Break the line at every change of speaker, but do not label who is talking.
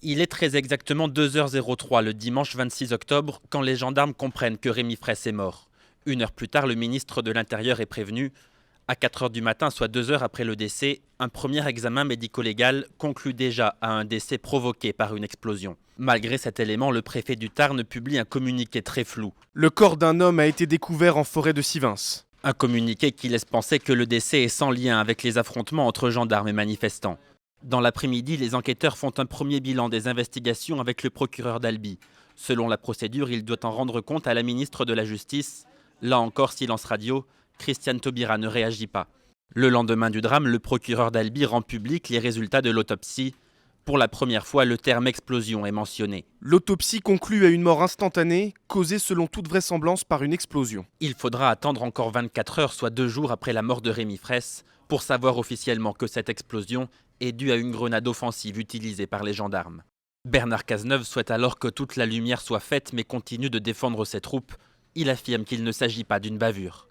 Il est très exactement 2h03 le dimanche 26 octobre quand les gendarmes comprennent que Rémi Fraisse est mort. Une heure plus tard, le ministre de l'Intérieur est prévenu. À 4h du matin, soit 2 heures après le décès, un premier examen médico-légal conclut déjà à un décès provoqué par une explosion. Malgré cet élément, le préfet du Tarn publie un communiqué très flou.
Le corps d'un homme a été découvert en forêt de Sivins.
Un communiqué qui laisse penser que le décès est sans lien avec les affrontements entre gendarmes et manifestants. Dans l'après-midi, les enquêteurs font un premier bilan des investigations avec le procureur d'Albi. Selon la procédure, il doit en rendre compte à la ministre de la Justice. Là encore, silence radio, Christiane Taubira ne réagit pas. Le lendemain du drame, le procureur d'Albi rend public les résultats de l'autopsie. Pour la première fois, le terme explosion est mentionné.
L'autopsie conclut à une mort instantanée, causée selon toute vraisemblance par une explosion.
Il faudra attendre encore 24 heures, soit 2 jours après la mort de Rémi Fraisse, pour savoir officiellement que cette explosion est due à une grenade offensive utilisée par les gendarmes. Bernard Cazeneuve souhaite alors que toute la lumière soit faite mais continue de défendre ses troupes. Il affirme qu'il ne s'agit pas d'une bavure.